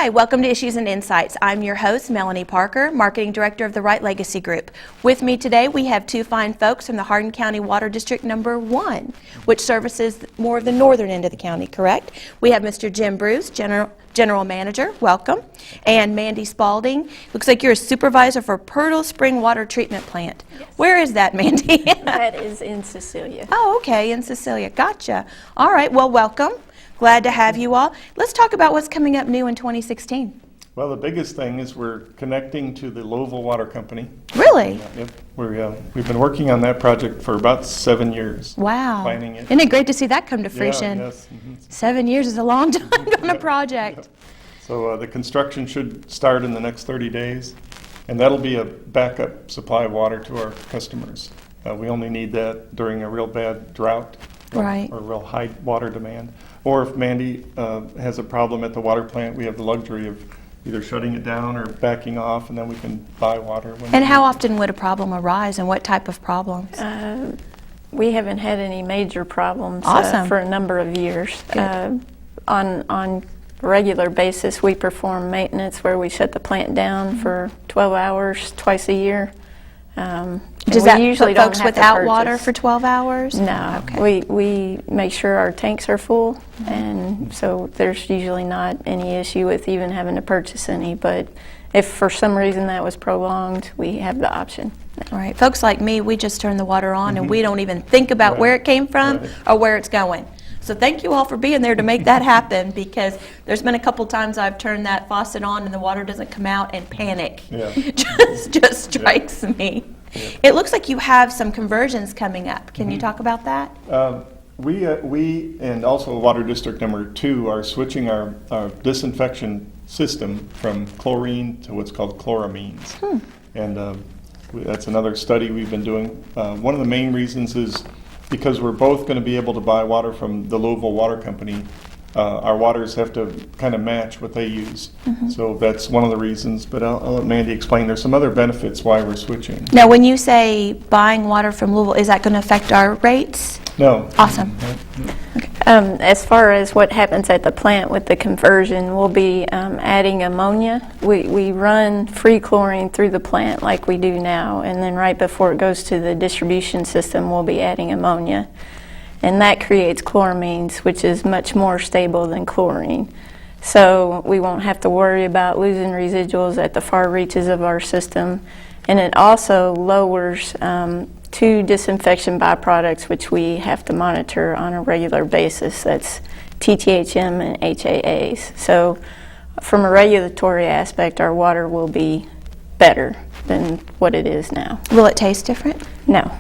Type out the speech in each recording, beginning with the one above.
Hi, welcome to Issues and Insights. I'm your host, Melanie Parker, Marketing Director of the Right Legacy Group. With me today, we have two fine folks from the Hardin County Water District Number 1, which services more of the northern end of the county, correct? We have Mr. Jim Bruce, General Manager, welcome, and Mandy Spalding. Looks like you're a supervisor for Purtle Spring Water Treatment Plant. Yes. Where is that, Mandy? That is in Cecilia. Oh, okay, in Cecilia. Gotcha. All right, well, welcome. Glad to have you all. Let's talk about what's coming up new in 2016. Well, the biggest thing is we're connecting to the Louisville Water Company. Really? Yep. We've been working on that project for about 7 years. Wow. Planning it. Isn't it great to see that come to fruition? Yeah, yes. Mm-hmm. 7 years is a long time on a project. Yep. So the construction should start in the next 30 days, and that'll be a backup supply of water to our customers. We only need that during a real bad drought. Right. Or real high water demand. Or if Mandy has a problem at the water plant, we have the luxury of either shutting it down or backing off, and then we can buy water. And how often would a problem arise, and what type of problems? We haven't had any major problems for a number of years. On a regular basis, we perform maintenance where we shut the plant down for 12 hours twice a year. Does that put folks without water for 12 hours? No. Okay. We make sure our tanks are full, and so there's usually not any issue with even having to purchase any. But if for some reason that was prolonged, we have the option. All right. Folks like me, we just turn the water on, and we don't even think about where it came from or where it's going. So thank you all for being there to make that happen, because there's been a couple times I've turned that faucet on and the water doesn't come out, and panic just strikes me. Yeah. It looks like you have some conversions coming up. Can you talk about that? We and also Water District Number 2 are switching our disinfection system from chlorine to what's called chloramines. And that's another study we've been doing. One of the main reasons is because we're both going to be able to buy water from the Louisville Water Company. Our waters have to kind of match what they use. So that's one of the reasons, but I'll let Mandy explain. There's some other benefits why we're switching. Now, when you say buying water from Louisville, is that going to affect our rates? No. Awesome. Okay. As far as what happens at the plant with the conversion, we'll be adding ammonia. We run free chlorine through the plant like we do now, and then right before it goes to the distribution system, we'll be adding ammonia. And that creates chloramines, which is much more stable than chlorine. So we won't have to worry about losing residuals at the far reaches of our system. And it also lowers two disinfection byproducts, which we have to monitor on a regular basis. That's TTHM and HAAs. So from a regulatory aspect, our water will be better than what it is now. Will it taste different? No.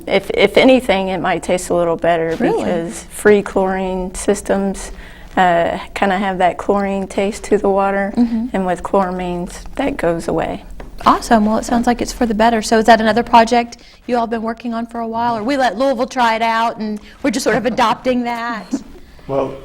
If anything, it might taste a little better because free chlorine systems kind of have that chlorine taste to the water, and with chloramines, that goes away. Awesome. Well, it sounds like it's for the better. So is that another project you all been working on for a while, or we let Louisville try it out and we're just sort of adopting that? Well,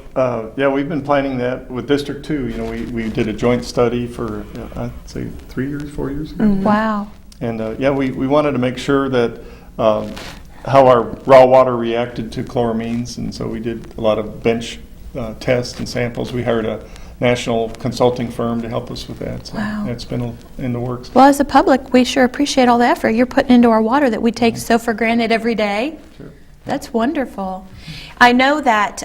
yeah, we've been planning that with District 2. You know, we did a joint study for, I'd say 3 years, 4 years ago. Wow. And yeah, we wanted to make sure that how our raw water reacted to chloramines, and so we did a lot of bench tests and samples. We hired a national consulting firm to help us with that. So it's been in the works. Well, as a public, we sure appreciate all the effort you're putting into our water that we take so for granted every day. Sure. That's wonderful. I know that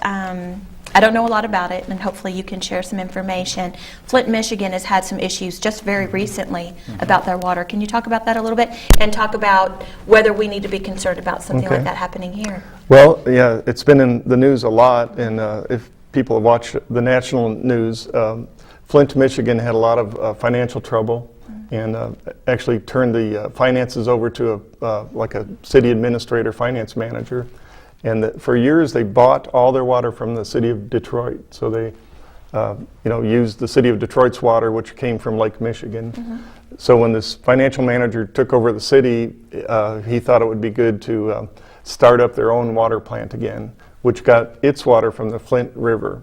I don't know a lot about it, and hopefully you can share some information. Flint, Michigan has had some issues just very recently about their water. Can you talk about that a little bit and talk about whether we need to be concerned about something like that happening here? Well, yeah, it's been in the news a lot, and if people have watched the national news, Flint, Michigan had a lot of financial trouble and actually turned the finances over to like a city administrator, finance manager. And for years, they bought all their water from the city of Detroit. So they, used the city of Detroit's water, which came from Lake Michigan. So when this financial manager took over the city, he thought it would be good to start up their own water plant again, which got its water from the Flint River.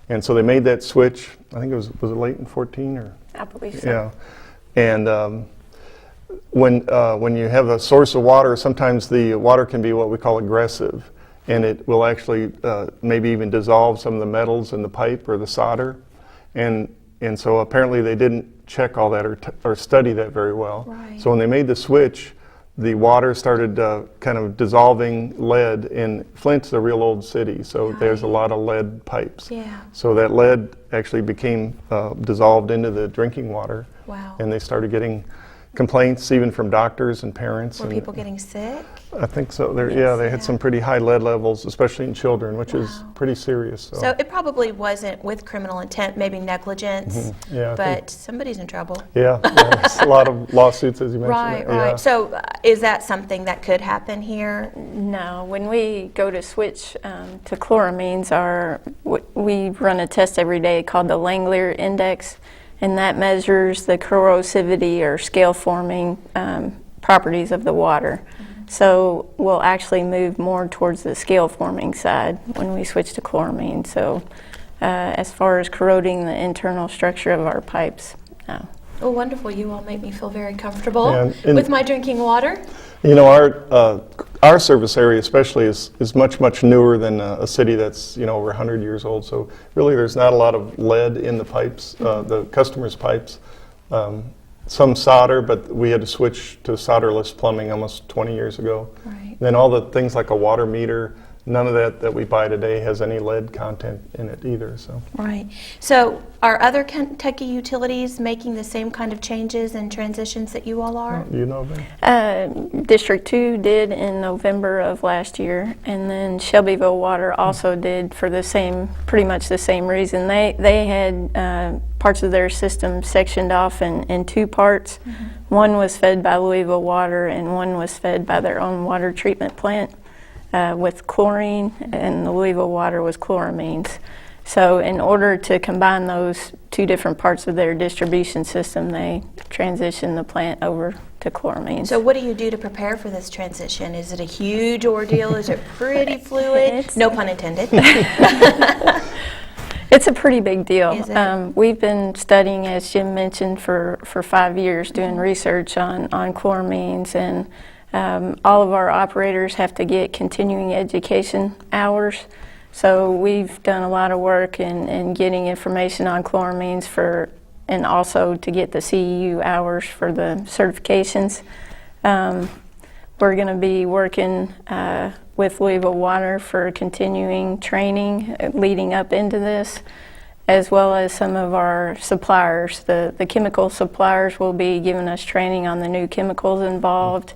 And so they made that switch. I think was it late in 14 or? I believe so. Yeah, and when you have a source of water, sometimes the water can be what we call aggressive, and it will actually maybe even dissolve some of the metals in the pipe or the solder. And and so apparently they didn't check all that or study that very well. Right. So when they made the switch, the water started kind of dissolving lead, and Flint's a real old city, so there's a lot of lead pipes. Yeah. So that lead actually became dissolved into the drinking water. Wow. And they started getting complaints even from doctors and parents. Were and people getting sick? I think so. Yes, Yeah, they had yeah. some pretty high lead levels, especially in children, which is Wow. pretty serious. So it probably wasn't with criminal intent, maybe negligence, Yeah, I think- but somebody's in trouble. yeah, there's a lot of lawsuits, as you mentioned. Right, Yeah. right. So is that something that could happen here? No, when we go to switch to chloramines, we run a test every day called the Langmuir Index, and that measures the corrosivity or scale-forming properties of the water. So we'll actually move more towards the scale-forming side when we switch to chloramine. So as far as corroding the internal structure of our pipes, no. Oh, wonderful. You all make me feel very comfortable Yeah, and- with my drinking water. You know, our service area especially is much newer than a city that's, you know, over 100 years old. So really there's not a lot of lead in the pipes, the customers' pipes. Some solder, but we had to switch to solderless plumbing almost 20 years ago. Right. Then all the things like a water meter, none of that we buy today has any lead content in it either. So. Right. So are other Kentucky utilities making the same kind of changes and transitions that you all are? You know that? District 2 did in November of last year, and then Shelbyville Water also did for pretty much the same reason. They had parts of their system sectioned off in two parts. One was fed by Louisville Water, and one was fed by their own water treatment plant with chlorine, and the Louisville Water was chloramines. So in order to combine those two different parts of their distribution system, they transitioned the plant over to chloramines. So what do you do to prepare for this transition? Is it a huge ordeal? Is it pretty fluid? It's- No pun intended. It's a pretty big deal. Is it? We've been studying, as Jim mentioned, for 5 years, doing research on chloramines, and all of our operators have to get continuing education hours. So we've done a lot of work in getting information on chloramines and also to get the CEU hours for the certifications. We're going to be working with Louisville Water for continuing training leading up into this, as well as some of our suppliers. The chemical suppliers will be giving us training on the new chemicals involved,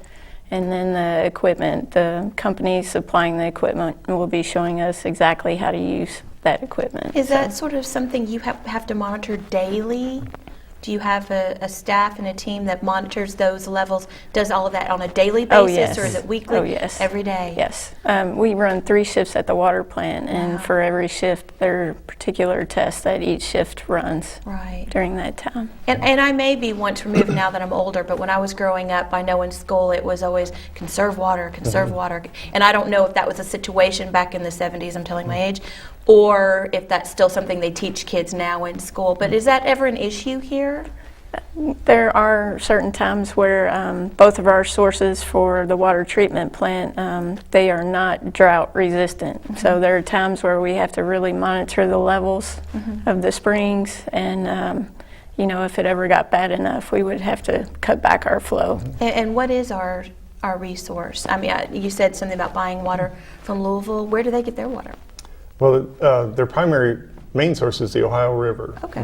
and then the equipment, the company supplying the equipment will be showing us exactly how to use that equipment. Is that sort of something you have to monitor daily? Do you have a staff and a team that monitors those levels, does all of that on a daily basis? Oh, yes. Or is it weekly? Oh, yes. Every day? Yes. We run 3 shifts at the water plant, and Wow. for every shift, there are particular tests that each shift runs Right. during that time. And I may be once removed now that I'm older, but when I was growing up, I know in school it was always conserve water, conserve water. And I don't know if that was a situation back in the 70s, I'm telling my age, or if that's still something they teach kids now in school. But is that ever an issue here? There are certain times where both of our sources for the water treatment plant, they are not drought resistant. So there are times where we have to really monitor the levels of the springs, and if it ever got bad enough, we would have to cut back our flow. And what is our resource? I mean, you said something about buying water from Louisville. Where do they get their water? Well, their primary main source is the Ohio River. Okay.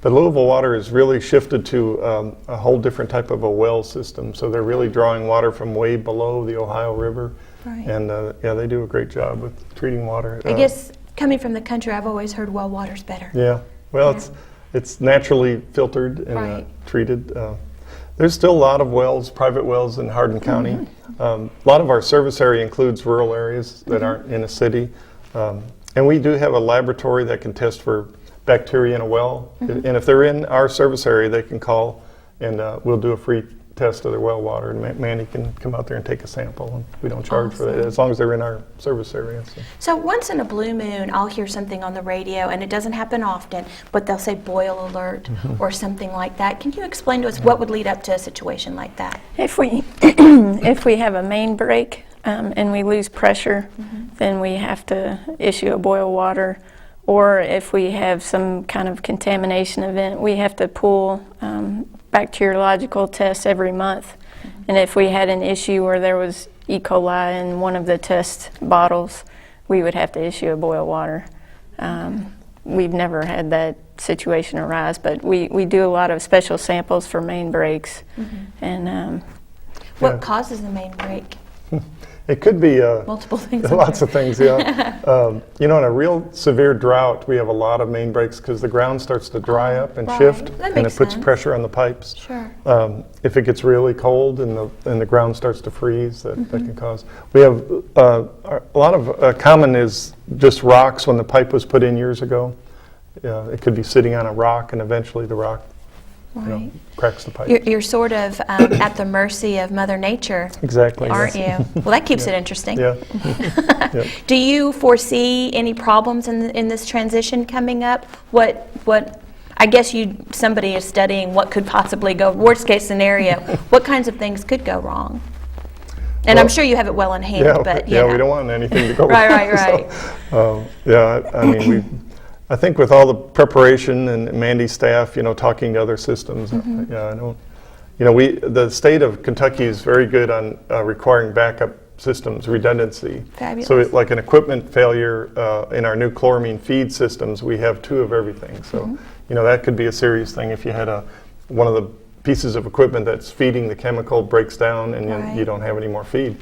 But Louisville Water has really shifted to a whole different type of a well system. So they're really drawing water from way below the Ohio River. Right. And they do a great job with treating water. I guess coming from the country, I've always heard well water's better. Yeah. Well, Yeah. it's naturally filtered and Right. treated. There's still a lot of wells, private wells in Hardin County. A lot of our service area includes rural areas that aren't in a city. And we do have a laboratory that can test for bacteria in a well. And if they're in our service area, they can call, and we'll do a free test of their well water. And Manny can come out there and take a sample, and we don't charge for that, Awesome. as long as they're in our service area. So. So once in a blue moon, I'll hear something on the radio, and it doesn't happen often, but they'll say boil alert or something like that. Can you explain to us what would lead up to a situation like that? If we if we have a main break and we lose pressure, then we have to issue a boil water, or if we have some kind of contamination event, we have to pull bacteriological tests every month. And if we had an issue where there was E. coli in one of the test bottles, we would have to issue a boil water. We've never had that situation arise, but we do a lot of special samples for main breaks. And What causes the main break? It could be Multiple things. lots of things, yeah. You know, in a real severe drought, we have a lot of main breaks because the ground starts to dry up and right. shift, That and makes it puts sense. pressure on the pipes. Sure. If it gets really cold and the ground starts to freeze, that can cause. We have a lot of common is just rocks when the pipe was put in years ago. It could be sitting on a rock, and eventually the rock Right. cracks the pipe. You're sort of at the mercy of Mother Nature, Exactly. aren't yes. you? Well, that keeps it interesting. Yeah. Yep. Do you foresee any problems in this transition coming up? What I guess somebody is studying what could possibly go, worst case scenario, what kinds of things could go wrong? And I'm Well, sure you have it well in hand, but you yeah, know. we don't want anything to go Right, wrong. right. So, yeah, I mean, I think with all the preparation and Mandy's staff, talking to other systems, yeah, I know. The state of Kentucky is very good on requiring backup systems, redundancy. Fabulous. So like an equipment failure in our new chloramine feed systems, we have 2 of everything. So, that could be a serious thing if you had one of the pieces of equipment that's feeding the chemical breaks down and Right. you don't have any more feed.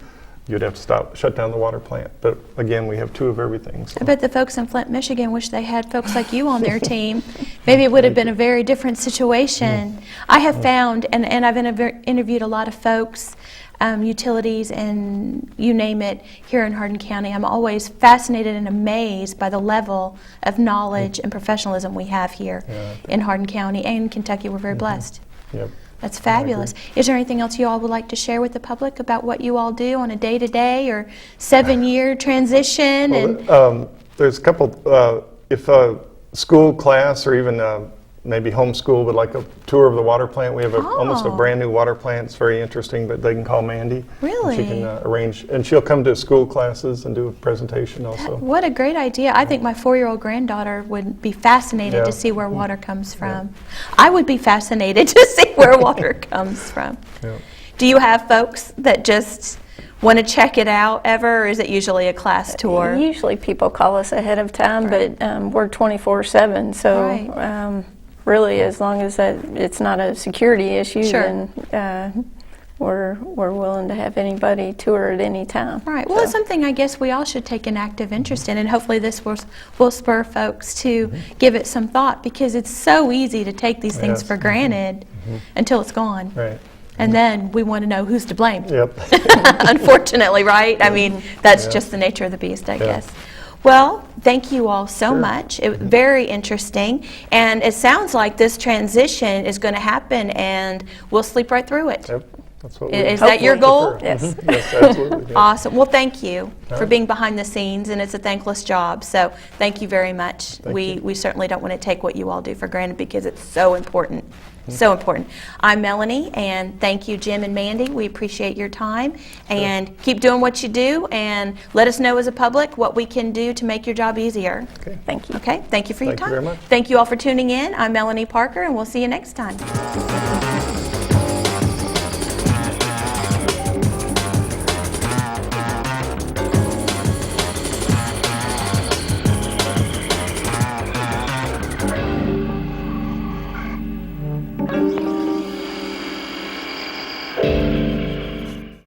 You'd have to shut down the water plant. But again, we have 2 of everything. So. I bet the folks in Flint, Michigan wish they had folks like you on their team. Maybe it would have been a very different situation. I have found, and I've interviewed a lot of folks, utilities, and you name it, here in Hardin County. I'm always fascinated and amazed by the level of knowledge and professionalism we have here in Hardin County and Kentucky. We're very blessed. Yep. That's fabulous. Is there anything else you all would like to share with the public about what you all do on a day-to-day or 7-year transition? Well, there's a couple, if a school class or even maybe homeschool would like a tour of the water plant, we have almost a brand new water plant. It's very interesting, but they can call Mandy. Really? And she can arrange, and she'll come to school classes and do a presentation also. What a great idea. I think my 4-year-old granddaughter would be fascinated Yeah. to see where water comes from. I would be fascinated to see where water comes from. Yeah. Do you have folks that just want to check it out ever, or is it usually a class tour? usually people call us ahead of time, but we're 24/7, so Right. really as long as it's not a security issue, Sure. then we're willing to have anybody tour at any time. Right. Well, it's something I guess we all should take an active interest in, and hopefully this will spur folks to give it some thought, because it's so easy to take these things Yes. for granted until it's gone. Right. And then we want to know who's to blame. Yep. Unfortunately, right? I mean, that's just the nature of the beast, I guess. Well, thank you all so much. It was very interesting. And it sounds like this transition is going to happen and we'll sleep right through it. Yep. That's what we Is that your goal? prefer. Yes. Yes, absolutely. Yeah. Awesome. Well, thank you for right. being behind the scenes, and it's a thankless job. So thank you very much. Thank you. We certainly don't want to take what you all do for granted, because it's so important. So important. I'm Melanie, and thank you, Jim and Mandy. We appreciate your time, and keep doing what you do, and let us know as a public what we can do to make your job easier. Okay. Thank you. Okay? Thank you for your Thank you time. very much. Thank you all for tuning in. I'm Melanie Parker, and we'll see you next time.